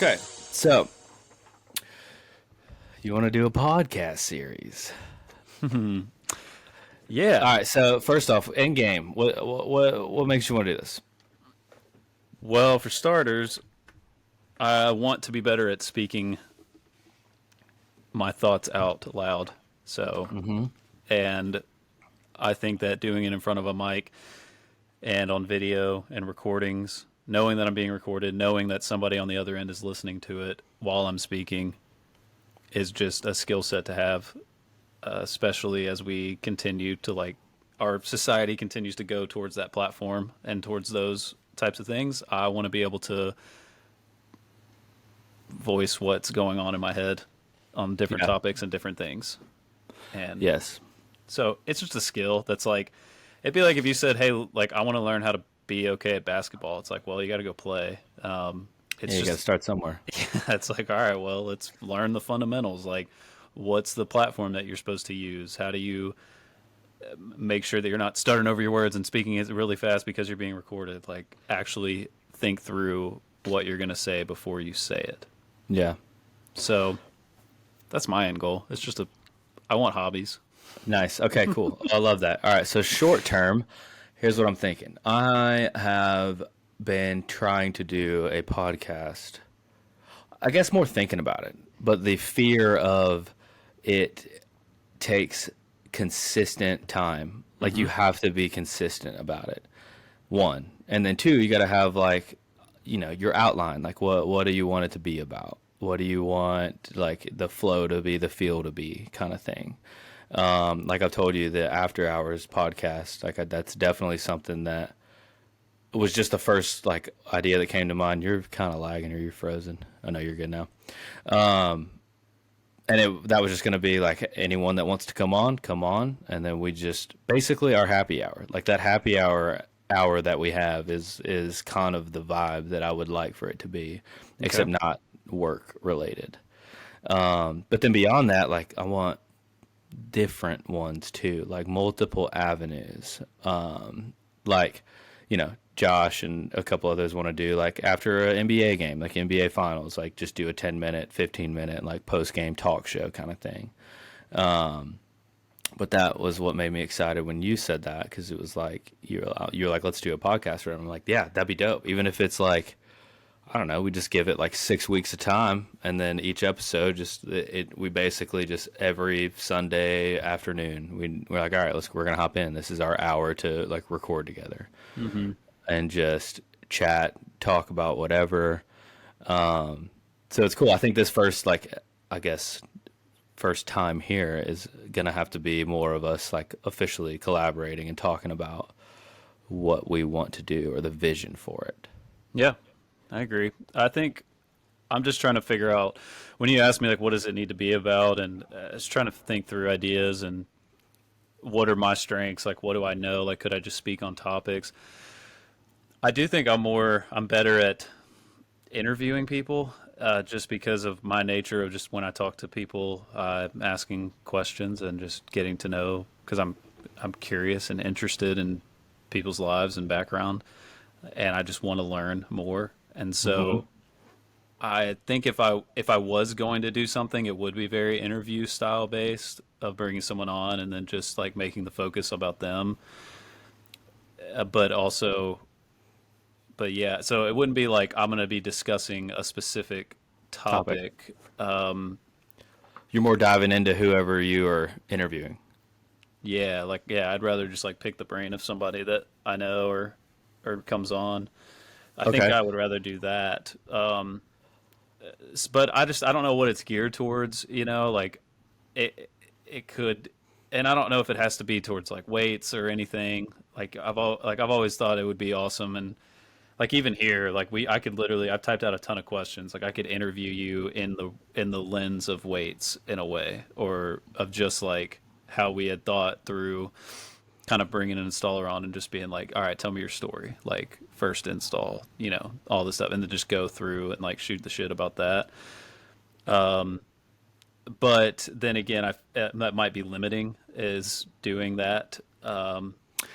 Okay, so you want to do a podcast series? Yeah. All right. So first off, in game, what makes you want to do this? Well, for starters, I want to be better at speaking my thoughts out loud. So, and I think that doing it in front of a mic and on video and recordings, knowing that I'm being recorded, knowing that somebody on the other end is listening to it while I'm speaking, is just a skill set to have, especially as we continue to our society continues to go towards that platform and towards those types of things. I want to be able to voice what's going on in my head on different Yeah. topics and different things. And Yes. so it's just a skill that's it'd be like if you said, hey, I want to learn how to be okay at basketball. It's like, well, you got to go play. It's Yeah, you got to just, start somewhere. it's like, all right, well, let's learn the fundamentals. Like, what's the platform that you're supposed to use? How do you make sure that you're not stuttering over your words and speaking it really fast because you're being recorded? Like, actually think through what you're going to say before you say it. Yeah. So that's my end goal. I want hobbies. Nice. Okay, cool. I love that. All right. So short term, here's what I'm thinking. I have been trying to do a podcast. I guess more thinking about it, but the fear of it takes consistent time. Like you have to be consistent about it. One. And then two, you got to have your outline. Like what do you want it to be about? What do you want like the flow to be, the feel to be kind of thing. Like I've told you, the After Hours podcast, that's definitely something that was just the first idea that came to mind. You're kind of lagging or you're frozen. I know you're good now. And that was just going to be like anyone that wants to come on. And then we just basically our happy hour, like that happy hour that we have is kind of the vibe that I would like for it to be, except not work related. But then beyond that, I want different ones too, like multiple avenues. Josh and a couple others want to do after an NBA game, like NBA finals, just do a 10-minute, 15-minute post game talk show kind of thing. But that was what made me excited when you said that, because it was you're like, let's do a podcast for it. I'm like, yeah, that'd be dope. Even if it's I don't know, we just give it 6 weeks of time, and then each episode we basically just every Sunday afternoon we're like, all right, we're gonna hop in. This is our hour to record together, and just chat, talk about whatever. So it's cool. I think this first first time here is gonna have to be more of us officially collaborating and talking about what we want to do or the vision for it. Yeah, I agree. I think I'm just trying to figure out, when you ask me what does it need to be about, and just trying to think through ideas and what are my strengths, what do I know, could I just speak on topics. I do think I'm better at interviewing people, just because of my nature of just when I talk to people, asking questions and just getting to know, because I'm curious and interested in people's lives and background, and I just want to learn more. And so I think if I was going to do something, it would be very interview style based, of bringing someone on and then just making the focus about them. But yeah, so it wouldn't be I'm going to be discussing a specific topic. You're more diving into whoever you are interviewing. Yeah, I'd rather just pick the brain of somebody that I know or comes on. I think I would rather do that. But I don't know what it's geared towards, it could, and I don't know if it has to be towards weights or anything. I've always thought it would be awesome, and even here, I've typed out a ton of questions. I could interview you in the lens of weights in a way, or of just how we had thought through kind of bringing an installer on and just being all right, tell me your story, first install, all this stuff, and then just go through and shoot the shit about that. But then again, that might be limiting, is doing that.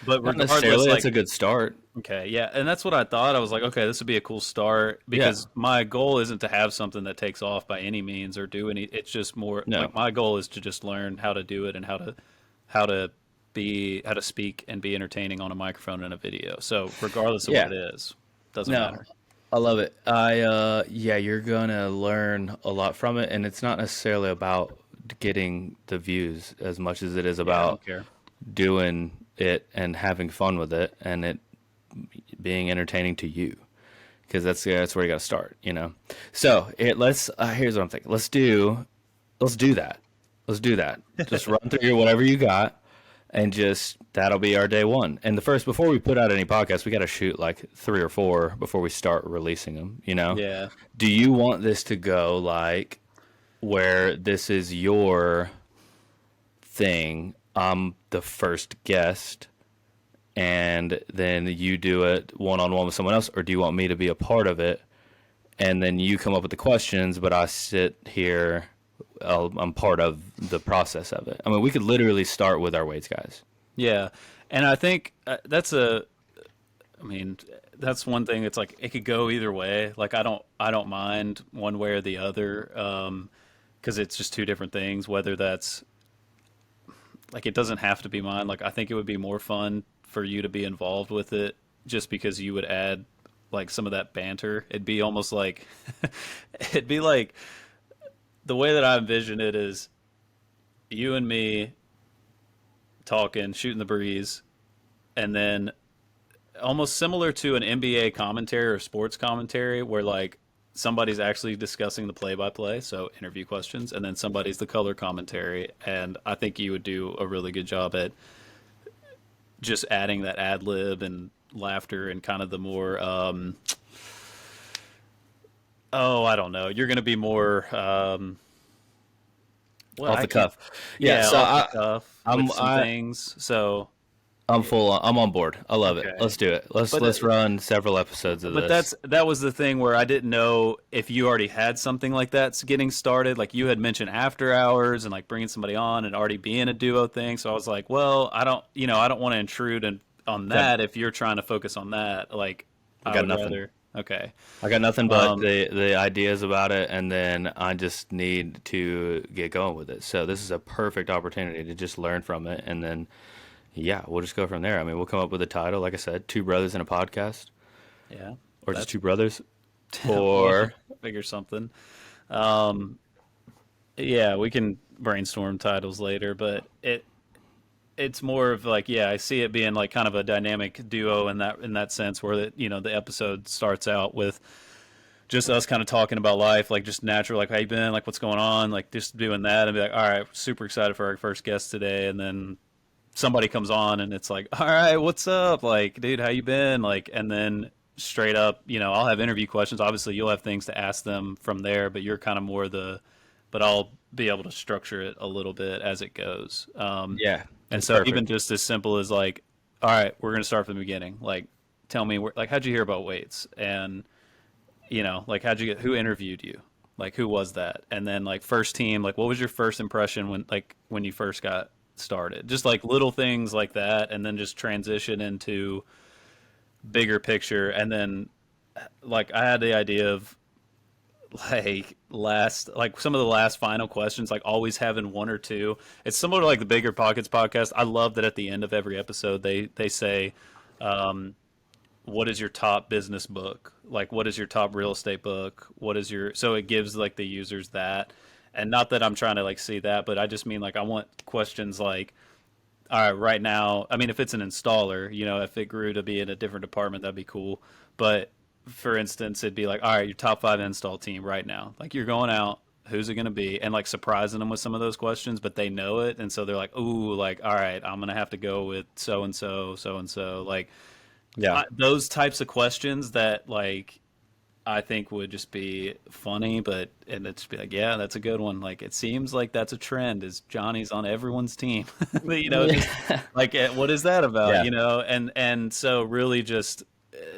But Not regardless, necessarily. It's like, a good start. okay, yeah, and that's what I thought. I was like, okay, this would be a cool start Yeah. because my goal isn't to have something that takes off by any means or do any. It's just more No. like my goal is to just learn how to do it and how to how to speak and be entertaining on a microphone and a video. So regardless of what Yeah. it is, doesn't No. matter. I love it. Yeah, you're gonna learn a lot from it, and it's not necessarily about getting the views as much as it is Yeah, I about don't care. doing it and having fun with it, and it being entertaining to you. Because that's where you got to start, you know. So let's. Here's what I'm thinking. Let's do that. Let's do that. Just run through whatever you got, and just that'll be our day one. And before we put out any podcasts, we got to shoot like 3 or 4 before we start releasing them. You know. Yeah. Do you want this to go like where this is your thing? I'm the first guest, and then you do it one on one with someone else, or do you want me to be a part of it, and then you come up with the questions, but I sit here, I'm part of the process of it. I mean, we could literally start with our weights guys. Yeah, and I think I mean, that's one thing. It's like it could go either way. Like I don't mind one way or the other, because it's just two different things. Whether that's like it doesn't have to be mine. Like I think it would be more fun for you to be involved with it, just because you would add like some of that banter. It'd be almost like it'd be like the way that I envision it is you and me talking, shooting the breeze, and then almost similar to an NBA commentary or sports commentary where like somebody's actually discussing the play-by-play, so interview questions, and then somebody's the color commentary. And I think you would do a really good job at just adding that ad lib and laughter and kind of the more oh, I don't know. You're going to be more well, Off I the can't. cuff. Yeah, Yeah, so off the cuff I'm with some things. So I'm on board. I love it. okay, Let's do it. Let's but let's run several episodes of but this. that was the thing where I didn't know if you already had something like that getting started. Like you had mentioned after hours and like bringing somebody on and already being a duo thing. So I was like, well, I don't want to intrude on Got, that if you're trying to focus on that. Like I I got would nothing. rather. Okay. I got nothing but Um, the ideas about it, and then I just need to get going with it. So this is a perfect opportunity to just learn from it, and then yeah, we'll just go from there. I mean, we'll come up with a title, like I said, Two Brothers in a Podcast, yeah. or just That's Two Brothers, well, or figure something. Um, yeah, we can brainstorm titles later, but it's more of like, yeah, I see it being like kind of a dynamic duo in that sense where the episode starts out with just us kind of talking about life, like just natural, like how you been, like what's going on, like just doing that and be like, all right, super excited for our first guest today, and then somebody comes on and it's like, all right, what's up, like dude, how you been, like, and then straight up, I'll have interview questions. Obviously, you'll have things to ask them from there, but you're kind of more but I'll be able to structure it a little bit as it goes. yeah, And it's so even perfect. just as simple as like, all right, we're going to start from the beginning. Like, tell me like, how'd you hear about weights? And, like, who interviewed you? Like, who was that? And then like first team, like, what was your first impression when you first got started? Just like little things like that. And then just transition into bigger picture. And then like, I had the idea of like some of the last final questions, like always having one or two. It's similar to like the Bigger Pockets podcast. I love that at the end of every episode they say, what is your top business book, like what is your top real estate book, what is your, so it gives like the users that. And not that I'm trying to like see that, but I just mean like I want questions like, all right now, I mean if it's an installer, if it grew to be in a different department, that'd be cool. But for instance, it'd be like, all right, your top 5 install team right now. Like you're going out, who's it going to be? And like surprising them with some of those questions, but they know it. And so they're like, ooh, like, all right, I'm going to have to go with so and so, so and so. Like Yeah, those types of questions that like I think would just be funny, and it'd just be like, yeah, that's a good one. Like it seems like that's a trend is Johnny's on everyone's team. Just yeah, like what is that about? yeah, And so really just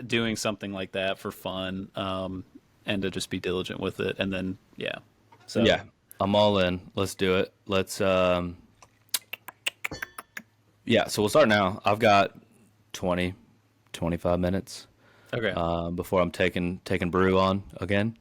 doing something like that for fun, and to just be diligent with it, and then yeah, so yeah. I'm all in. Let's do it. Let's yeah. So we'll start now. I've got 20, 25 minutes Okay. before I'm taking brew on again.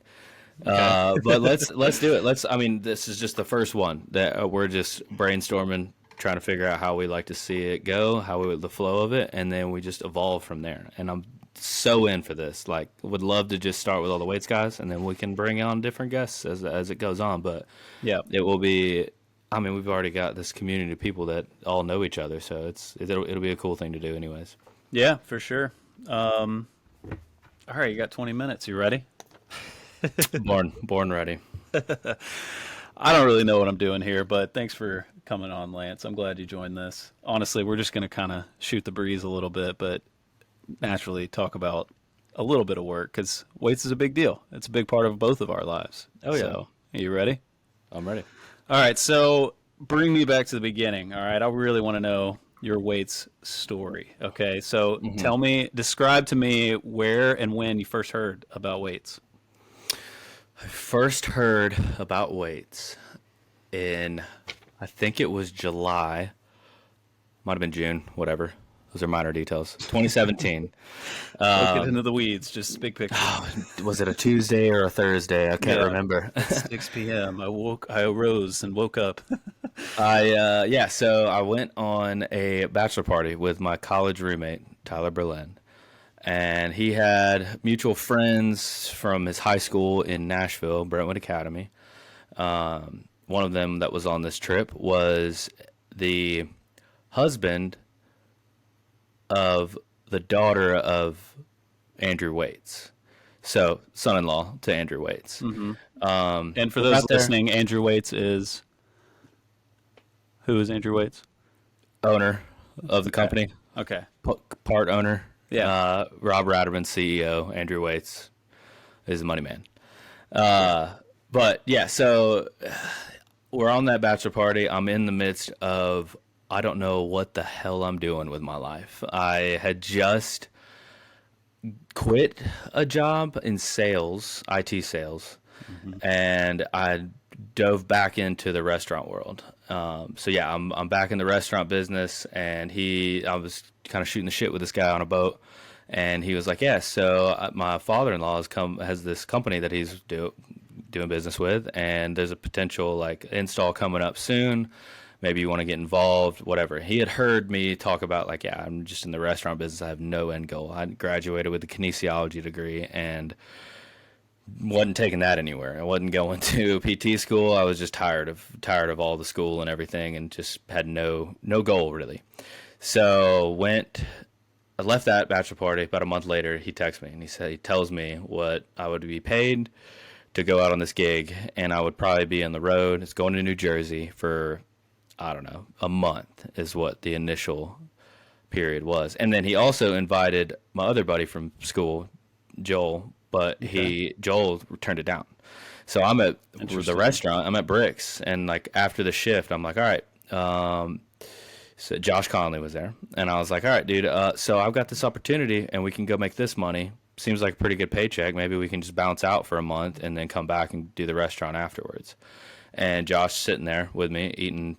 Okay. But let's do it. I mean, this is just the first one that we're just brainstorming, trying to figure out how we like to see it go, the flow of it, and then we just evolve from there. And I'm so in for this. Like, would love to just start with all the weights guys, and then we can bring on different guests as it goes on. But Yeah. it will be. I mean, we've already got this community of people that all know each other, so it'll be a cool thing to do, anyways. Yeah, for sure. All right, you got 20 minutes. You ready? Born ready. I don't really know what I'm doing here, but thanks for coming on, Lance. I'm glad you joined this. Honestly, we're just going to kind of shoot the breeze a little bit, but naturally talk about a little bit of work because weights is a big deal. It's a big part of both of our lives. Oh, yeah. So, are you ready? I'm ready. All right, so bring me back to the beginning. All right, I really want to know your weights story. Okay, so describe to me where and when you first heard about weights. I first heard about weights in, I think it was July, might have been June, whatever. Those are minor details. 2017. Don't get into the weeds, just big picture. Was it a Tuesday or a Thursday? I can't remember. It's 6 p.m. I arose and woke up. So I went on a bachelor party with my college roommate, Tyler Berlin. And he had mutual friends from his high school in Nashville, Brentwood Academy. One of them that was on this trip was the husband of the daughter of Andrew Waits. So, son-in-law to Andrew Waits. Mm-hmm. And for those listening, Andrew Waits is... Who is Andrew Waits? Owner of the company. Okay. Part owner. Yeah. Rob Ratterman, CEO. Andrew Waits is the money man. But yeah, so we're on that bachelor party. I'm in the midst of, I don't know what the hell I'm doing with my life. I had just quit a job in sales, IT sales, and I dove back into the restaurant world. I'm back in the restaurant business, and I was kind of shooting the shit with this guy on a boat, and he was like, "Yeah, so my father-in-law has this company that he's doing business with, and there's a potential like install coming up soon. Maybe you want to get involved, whatever." He had heard me talk about like, yeah, I'm just in the restaurant business. I have no end goal. I graduated with a kinesiology degree and wasn't taking that anywhere. I wasn't going to PT school. I was just tired of all the school and everything, and just had no goal really. So I left that bachelor party. About a month later, he texts me and he tells me what I would be paid to go out on this gig, and I would probably be on the road. It's going to New Jersey for, I don't know, a month is what the initial period was. And then he also invited my other buddy from school, Joel, but Joel turned it down. So I'm at the restaurant, I'm at Bricks, and like after the shift, I'm like, all right, so Josh Conley was there, and I was like, all right, dude, so I've got this opportunity, and we can go make this money. Seems like a pretty good paycheck. Maybe we can just bounce out for a month and then come back and do the restaurant afterwards. And Josh sitting there with me eating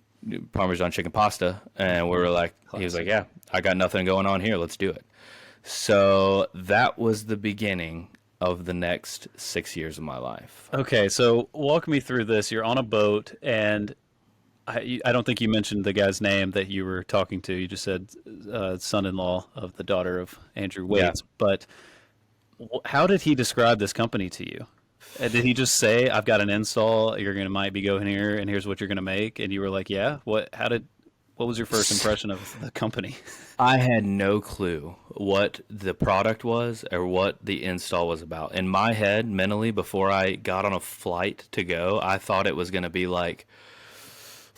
Parmesan chicken pasta, and we were like, he was like, yeah, I got nothing going on here. Let's do it. So that was the beginning of the next 6 years of my life. Okay, so walk me through this. You're on a boat, and I don't think you mentioned the guy's name that you were talking to. You just said son-in-law of the daughter of Andrew Waits. Yeah. But how did he describe this company to you? Did he just say, "I've got an install. Might be going here, and here's what you're gonna make"? And you were like, "Yeah." What was your first impression of the company? I had no clue what the product was or what the install was about. In my head, mentally, before I got on a flight to go, I thought it was going to be like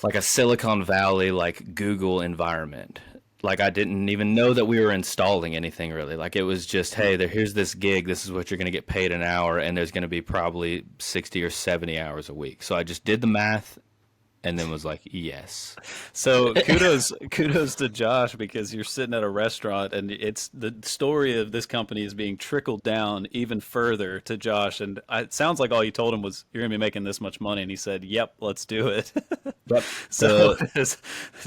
a Silicon Valley, like Google environment. Like I didn't even know that we were installing anything really. Like it was just, hey, here's this gig. This is what you're going to get paid an hour, and there's going to be probably 60 or 70 hours a week. So I just did the math and then was like, yes. So kudos to Josh, because you're sitting at a restaurant and it's the story of this company is being trickled down even further to Josh. And it sounds like all you told him was, you're going to be making this much money. And he said, yep, let's do it. Yep. So it's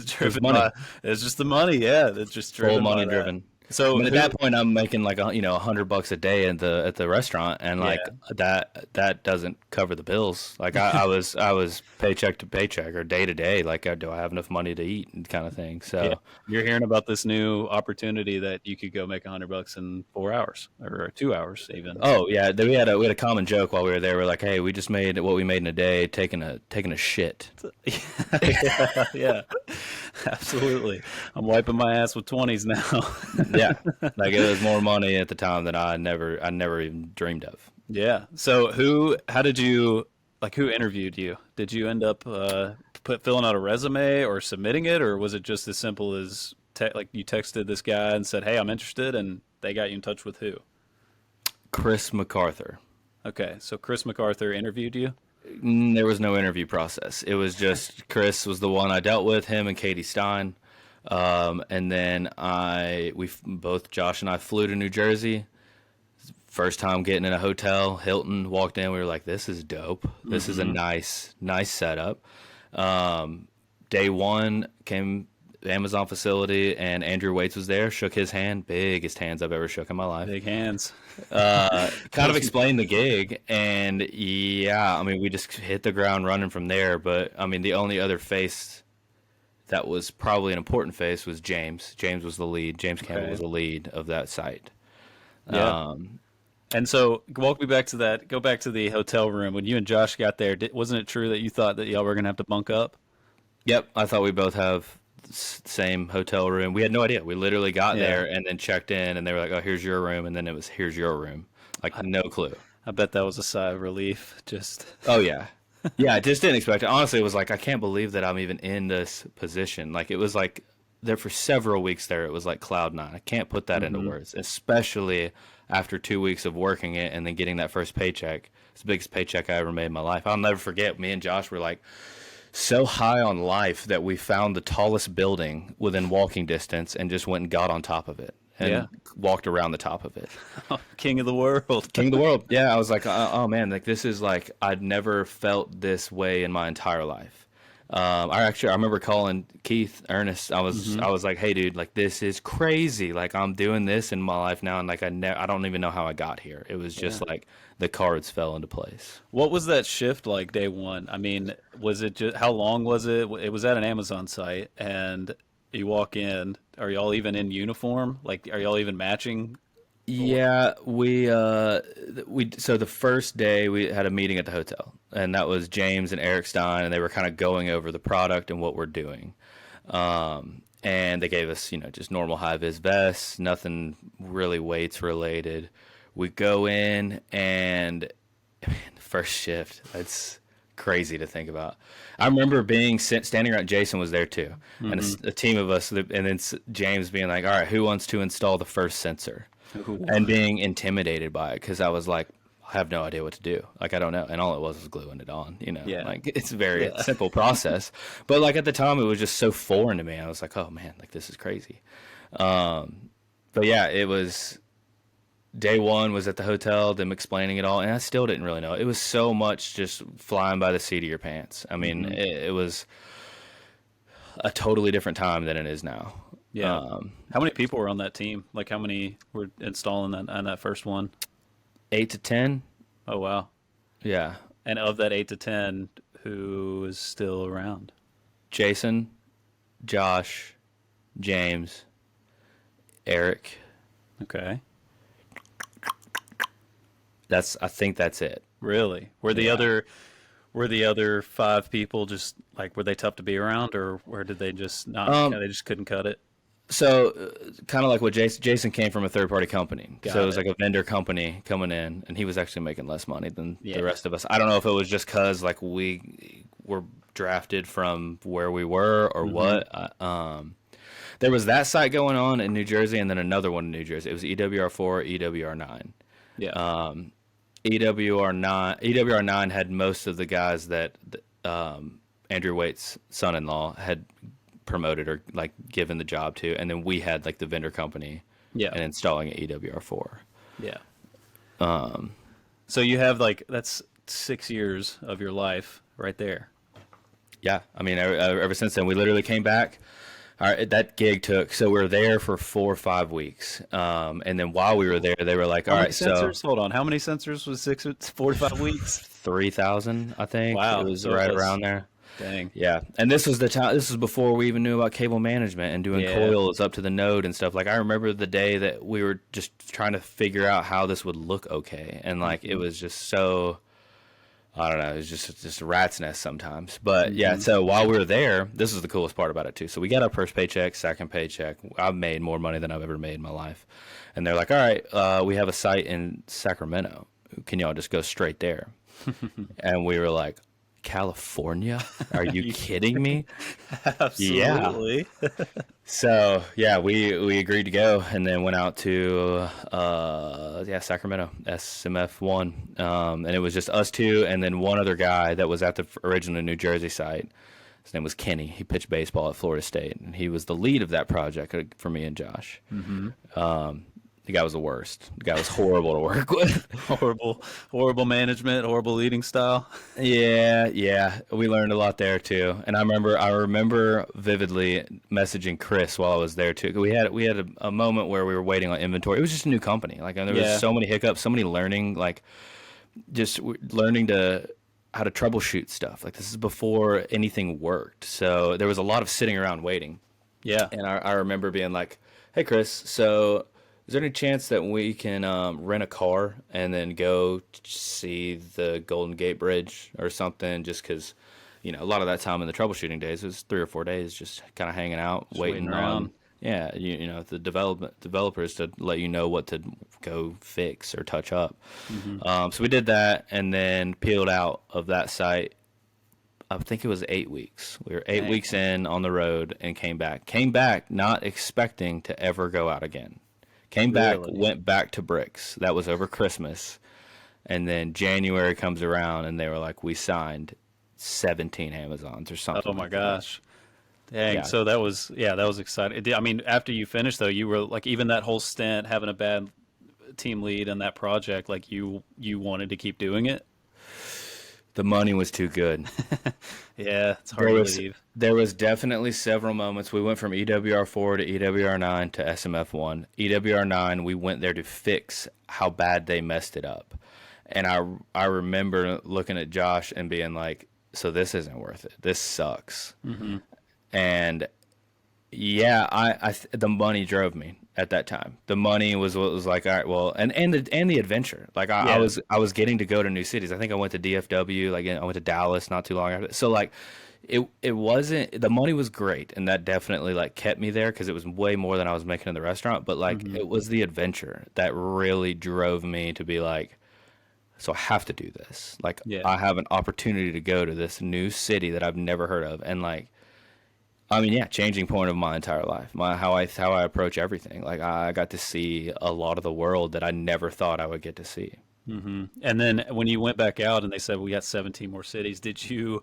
driven money. It's just the money. Yeah. It's just driven full money driven. So At who? that point, I'm making like $100 a day at the restaurant, and like Yeah, that doesn't cover the bills. Like I was paycheck to paycheck or day to day. Like, do I have enough money to eat and kind of thing. yeah. So, You're hearing about this new opportunity that you could go make $100 in 4 hours or 2 hours even. oh yeah, we had a common joke while we were there. We're like, hey, we just made what we made in a day, taking a shit. Yeah, yeah, absolutely. I'm wiping my ass with 20s now. Yeah, like it was more money at the time than I never even dreamed of. Yeah. So how did you, like, who interviewed you? Did you end up filling out a resume or submitting it, or was it just as simple as like you texted this guy and said, "Hey, I'm interested," and they got you in touch with who? Chris MacArthur. Okay, so Chris MacArthur interviewed you. There was no interview process. It was just Chris was the one I dealt with, him and Katie Stein. And then both Josh and I flew to New Jersey. First time getting in a hotel, Hilton, walked in. We were like, this is dope. This is a nice setup. Day one came Amazon facility, and Andrew Waits was there. Shook his hand, biggest hands I've ever shook in my life. Big hands. Kind of explained the gig, and yeah, I mean, we just hit the ground running from there. But I mean, the only other face that was probably an important face was James. James was the lead. James Campbell Okay. was the lead of that site. Yeah. Um, And so, walk me back to that. Go back to the hotel room when you and Josh got there. Wasn't it true that you thought that y'all were gonna have to bunk up? yep, I thought we both have same hotel room. We had no idea. We literally got Yeah. there and then checked in, and they were like, "Oh, here's your room," and then it was, "Here's your room." Like no clue. I bet that was a sigh of relief. Just Oh yeah. Yeah, I just didn't expect it. Honestly, it was like I can't believe that I'm even in this position. Like it was like there for several weeks there, it was like cloud nine. I can't put that into words, especially after 2 weeks of working it and then getting that first paycheck. It's the biggest paycheck I ever made in my life. I'll never forget. Me and Josh were like so high on life that we found the tallest building within walking distance and just went and got on top of it and yeah, walked around the top of it. king of the world. King of the world. Yeah, I was like, oh man, like this is like I'd never felt this way in my entire life. I remember calling Keith Ernest. I was like, hey dude, like this is crazy. Like I'm doing this in my life now, and like I don't even know how I got here. It was Yeah. just like the cards fell into place. What was that shift like day one? I mean, was it just how long was it? It was at an Amazon site, and you walk in. Are y'all even in uniform? Like, are y'all even matching? Yeah, we so the first day we had a meeting at the hotel, and that was James and Eric Stein, and they were kind of going over the product and what we're doing. And they gave us, just normal high vis vests, nothing really weights related. We go in, and man, the first shift, that's crazy to think about. I remember standing around. Jason was there too, and a team of us, and then James being like, "All right, who wants to install the first sensor?" Ooh. And being intimidated by it because I was like, I have no idea what to do. Like, I don't know. And all it was gluing it on, Yeah. like it's a very Yeah. simple process. But like at the time, it was just so foreign to me. I was like, oh man, like this is crazy. But yeah, it was day one was at the hotel, them explaining it all. And I still didn't really know. It was so much just flying by the seat of your pants. I mean, it was a totally different time than it is now. Yeah. How many people were on that team? Like, how many were installing that on that first one? 8 to 10. Oh, wow. Yeah. And of that 8 to 10, who is still around? Jason, Josh, James, Eric. Okay. I think that's it. Really? Yeah. Were the other five people just like were they tough to be around, or where did they just not? Um, They just couldn't cut it. so kind of like what Jason came from a third party company. So it Got was it. like a vendor company coming in, and he was actually making less money than Yeah. the rest of us. I don't know if it was just cuz like we were drafted from where we were or what. There was that site going on in New Jersey and then another one in New Jersey. It was EWR4, EWR9. Yeah. EWR9 had most of the guys that Andrew Waite's son-in-law had promoted or like given the job to, and then we had like the vendor company Yeah. and installing at EWR4. Yeah. So you have like that's 6 years of your life right there. Yeah, I mean, ever since then, we literally came back. All right, that gig took, so we were there for 4 or 5 weeks. And then while we were there, they were like, How all many right, so sensors? Hold on. How many sensors was 4 to 5 weeks? 3,000, I think. It Wow. was So it right was, around there. dang. Yeah. And this was the time, this was before we even knew about cable management and doing Yeah. coils up to the node and stuff. Like, I remember the day that we were just trying to figure out how this would look okay. And like, it Hmm. was just so, I don't know, it was just a rat's nest sometimes. But yeah, Hmm. so while we were there, this is the coolest part about it too. So we got our first paycheck, second paycheck. I've made more money than I've ever made in my life. And they're like, all right, we have a site in Sacramento. Can y'all just go straight there? And we were like, California? Are Are you you kidding me? Yeah. Absolutely. So yeah, we agreed to go, and then went out to yeah, Sacramento SMF1, and it was just us two, and then one other guy that was at the original New Jersey site. His name was Kenny. He pitched baseball at Florida State, and he was the lead of that project for me and Josh. Hmm. The guy was the worst. The guy was horrible to work with. Horrible, horrible management, horrible leading style. Yeah, yeah, we learned a lot there too. And I remember vividly messaging Chris while I was there too. We had a moment where we were waiting on inventory. It was just a new company. Like, and there was Yeah. so many hiccups, so many learning, like just learning to how to troubleshoot stuff. Like, this is before anything worked. So there was a lot of sitting around waiting. Yeah. And I remember being like, "Hey, Chris, so is there any chance that we can rent a car and then go see the Golden Gate Bridge or something?" Just because, a lot of that time in the troubleshooting days was 3 or 4 days, just kind of hanging out, Just waiting waiting around. on, yeah, the developers to let you know what to go fix or touch up. Hmm. So we did that, and then peeled out of that site. I think it was 8 weeks. We were eight Dang. weeks in on the road and came back. Came back not expecting to ever go out again. Came back, Really? went back to Bricks. That was over Christmas. And then January comes around and they were like, we signed 17 Amazons or Oh something my like that. gosh. Dang. Yeah. So that was, yeah, that was exciting. I mean, after you finished though, you were like, even that whole stint having a bad team lead in that project, like you wanted to keep doing it. The money was too good. Yeah, it's hard There to was leave. there was definitely several moments. We went from EWR4 to EWR9 to SMF1. EWR9, we went there to fix how bad they messed it up. And I remember looking at Josh and being like, so this isn't worth it. This sucks. Hmm. And yeah, the money drove me at that time. The money was what was like, all right, well, and the adventure. Like, I Yeah. was I was getting to go to new cities. I think I went to DFW, like I went to Dallas not too long after. So like, it wasn't, the money was great, and that definitely like kept me there because it was way more than I was making in the restaurant. But like, Hmm. it was the adventure that really drove me to be like, so I have to do this. Like, Yeah. I have an opportunity to go to this new city that I've never heard of, and like, I mean, yeah, changing point of my entire life, how I approach everything. Like, I got to see a lot of the world that I never thought I would get to see. Hmm. And then when you went back out and they said we got 17 more cities, did you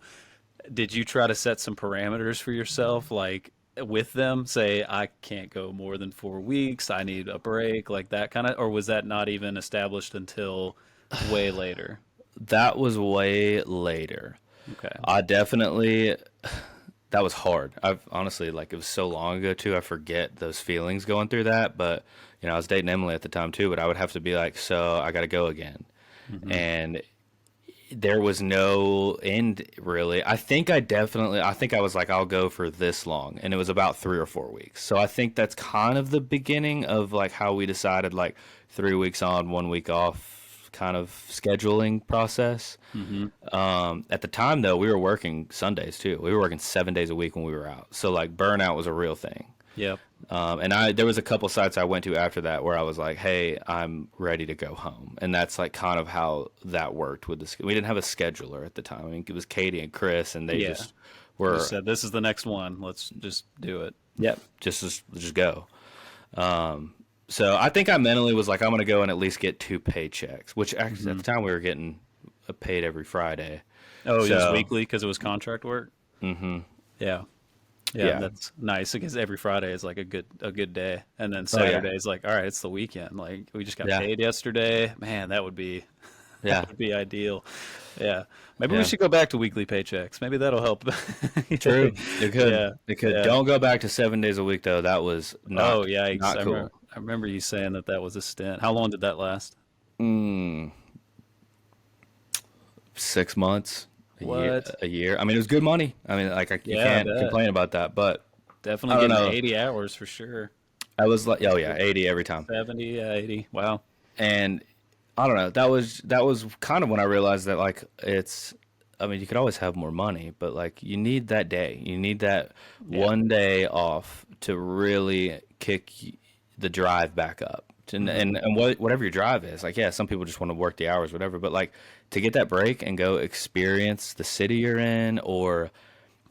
try to set some parameters for yourself, like with them, say I can't go more than 4 weeks, I need a break, like that kind of, or was that not even established until way later? That was way later. Okay. I definitely, that was hard. I've honestly, like, it was so long ago too. I forget those feelings going through that. But I was dating Emily at the time too. But I would have to be like, so I got to go again, Hmm. and there was no end really. I think I was like, I'll go for this long, and it was about 3 or 4 weeks. So I think that's kind of the beginning of like how we decided, like, 3 weeks on, 1 week off kind of scheduling process. Hmm. At the time though, we were working Sundays too. We were working 7 days a week when we were out. So like, burnout was a real thing. Yep. And there was a couple sites I went to after that where I was like, "Hey, I'm ready to go home," and that's like kind of how that worked with this. We didn't have a scheduler at the time. I mean, it was Katie and Chris, and they Yeah. just were, Just said this is the next one. Let's just do it. yep, just go. So I think I mentally was like, I'm gonna go and at least get 2 paychecks, which actually at Hmm. the time we were getting paid every Friday. Oh, it was So weekly because it was contract work. Yeah. Yeah, yeah, that's nice because every Friday is like a good day, and then oh yeah, Saturday is like, all right, it's the weekend. Like we just got yeah. paid yesterday. Man, that would be. Yeah. would be ideal. Yeah. Maybe we Yeah. should go back to weekly paychecks. Maybe that'll help. True. It could. Yeah. It could. Yeah. Don't go back to 7 days a week though. That was Oh, not yikes. not cool. I remember you saying that that was a stint. How long did that last? Mm, 6 months, What? a year. I mean, it was good money. I mean, like you Yeah, I can't bet. complain about that. But Definitely I don't getting know. 80 hours for sure. I was like, oh yeah, 80 every time. 70, yeah, 80. Wow. And I don't know. That was kind of when I realized that like it's. I mean, you could always have more money, but like you need that day. You need that Yeah. one day off to really kick the drive back up. And whatever your drive is, like yeah, some people just want to work the hours, whatever. But like to get that break and go experience the city you're in, or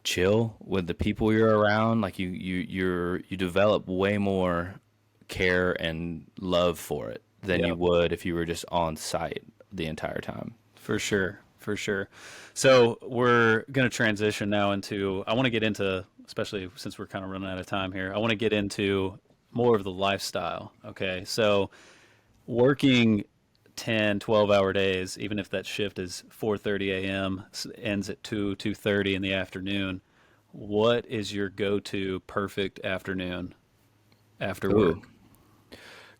chill with the people you're around, like you develop way more care and love for it than you Yep. would if you were just on site the entire time. For sure. For sure. So we're going to transition now into, I want to get into, especially since we're kind of running out of time here, I want to get into more of the lifestyle. Okay. So working 10, 12-hour days, even if that shift is 4:30 a.m., ends at 2:30 in the afternoon, what is your go-to perfect afternoon after Ooh, work?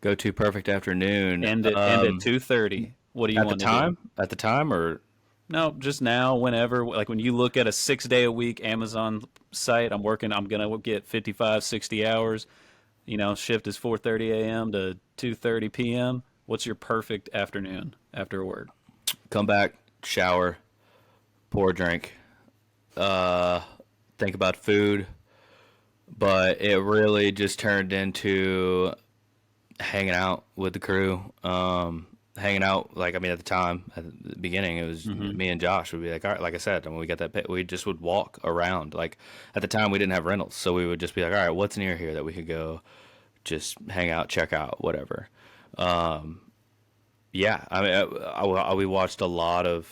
go to perfect afternoon. End at 2:30. What do you At the want to do? time, or No, just now, whenever. Like when you look at a 6 day a week Amazon site, I'm working, I'm going to get 55, 60 hours. Shift is 4:30 a.m. to 2:30 p.m. What's your perfect afternoon after work? come back, shower, pour a drink, uh, think about food. But it really just turned into hanging out with the crew. Hanging out, like I mean, at the time, at the beginning, it was Hmm. me and Josh would be like, all right, like I said, when we got that pit, we just would walk around. Like at the time, we didn't have rentals, so we would just be like, all right, what's near here that we could go, just hang out, check out, whatever. Um, yeah, I mean, we watched a lot of.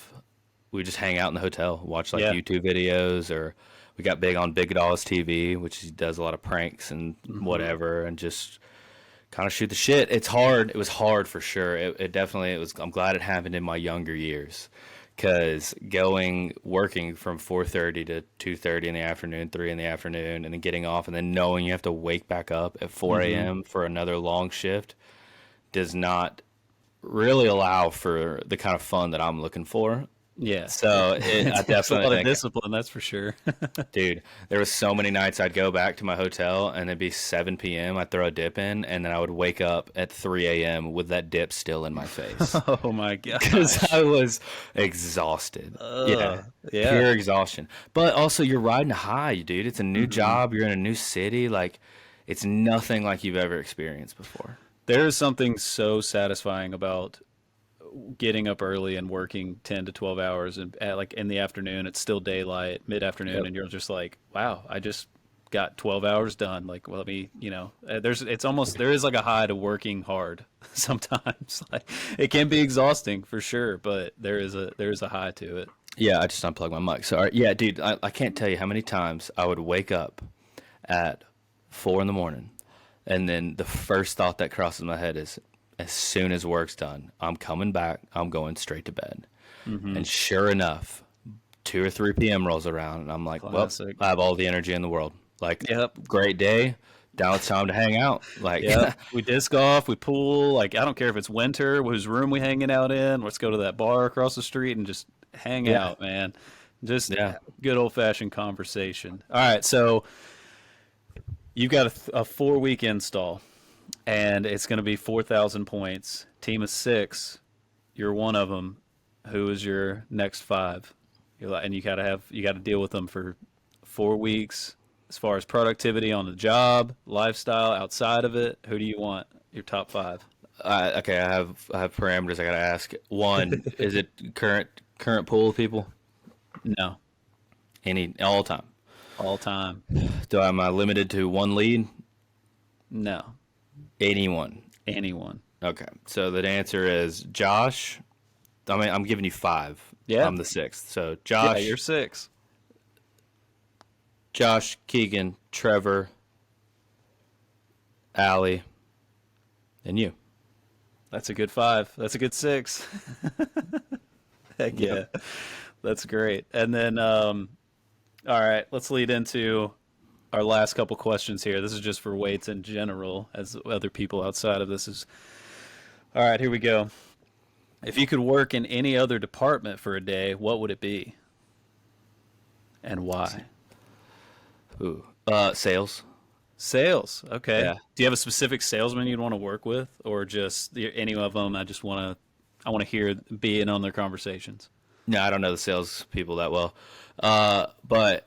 We just hang out in the hotel, watch like Yeah. YouTube videos, or we got big on Big Dolls TV, which he does a lot of pranks and Hmm. whatever, and just kind of shoot the shit. It's hard. It was hard for sure. It definitely it was. I'm glad it happened in my younger years, because working from 4:30 to 2:30 in the afternoon, 3 in the afternoon, and then getting off, and then knowing you have to wake back up at 4 Hmm. a.m. for another long shift does not really allow for the kind of fun that I'm looking for. Yeah. So I It takes a definitely lot of think, discipline, that's for sure. dude, there was so many nights I'd go back to my hotel and it'd be 7 p.m. I'd throw a dip in, and then I would wake up at 3 a.m. with that dip still in my face Oh my because gosh. I was exhausted. Yeah, Yeah. pure exhaustion. But also, you're riding a high, dude. It's a new Hmm. job. You're in a new city. Like, it's nothing like you've ever experienced before. There is something so satisfying about getting up early and working 10 to 12 hours, and like in the afternoon it's still daylight, mid-afternoon, Yep. and you're just like, wow, I just got 12 hours done. Like, well, let me, there is like a high to working hard sometimes. Like it can be exhausting for sure, but there is a high to it. Yeah, I just unplugged my mic. Sorry. Yeah, dude, I can't tell you how many times I would wake up at 4 in the morning, and then the first thought that crosses my head is, as soon as work's done, I'm coming back. I'm going straight to bed. Hmm. And sure enough, 2 or 3 p.m. rolls around, and I'm like, well, Classic. I have all the energy in the world. Like, Yep. great day. Now it's time to hang out. Like, Yep. We disc golf, we pool. Like, I don't care if it's winter, whose room we hanging out in. Let's go to that bar across the street and just hang yeah, out, man. Just yeah. good old fashioned conversation. All right, so you've got a 4 week install, and it's going to be 4,000 points. Team of six, you're one of them. Who is your next five? And you got to deal with them for 4 weeks. As far as productivity on the job, lifestyle outside of it, who do you want? Your top five? Okay, I have parameters I gotta ask. One, is it current pool of people? No, Any all time? all time. Am I limited to one lead? No, Anyone? anyone. Okay, so the answer is Josh. I mean, I'm giving you five. Yeah, I'm the sixth. So yeah. You're Josh, six. Keegan, Trevor, Allie, and you. That's a good 5. That's a good 6. Heck yeah. Yep. That's great. And then, all right, let's lead into our last couple questions here. This is just for weights in general, as other people outside of this is. All right, here we go. If you could work in any other department for a day, what would it be? And why? Ooh. Sales. Sales. Okay. Yeah. Do you have a specific salesman you'd want to work with, or just any of them? I want to hear being on their conversations. No, I don't know the sales people that well. But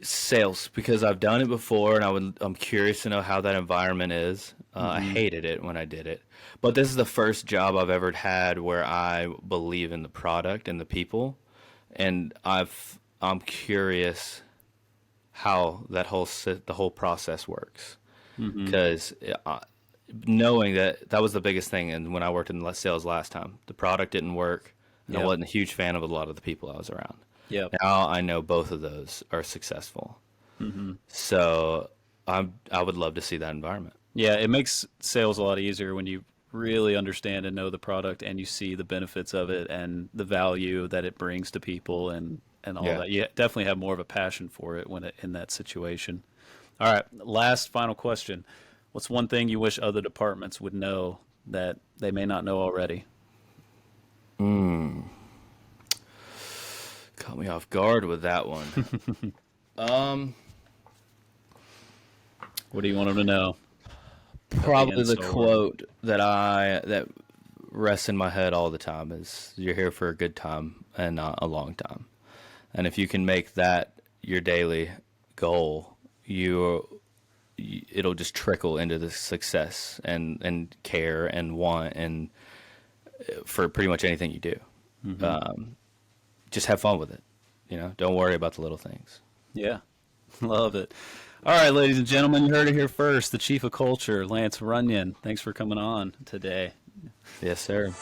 sales, because I've done it before, and I'm curious to know how that environment is. I hated it when I did it, but this is the first job I've ever had where I believe in the product and the people, and I'm curious how the whole process works, because knowing that was the biggest thing. And when I worked in sales last time, the product didn't work, and I Yep. wasn't a huge fan of a lot of the people I was around. Yep. Now I know both of those are successful. So I would love to see that environment. Yeah, it makes sales a lot easier when you really understand and know the product and you see the benefits of it and the value that it brings to people and all Yeah. that. You definitely have more of a passion for it when in that situation. All right, last final question. What's one thing you wish other departments would know that they may not know already? Caught me off guard with that one. What do you want them to know? Probably end the so quote that rests in my head all the time is, "You're here for a good time and not a long time." And if you can make that your daily goal, it'll just trickle into the success and care and want and for pretty much anything you do. Just have fun with it. Don't worry about the little things. Yeah, love it. All right, ladies and gentlemen, you heard it here first. The Chief of Culture, Lance Runion. Thanks for coming on today. Yes, sir.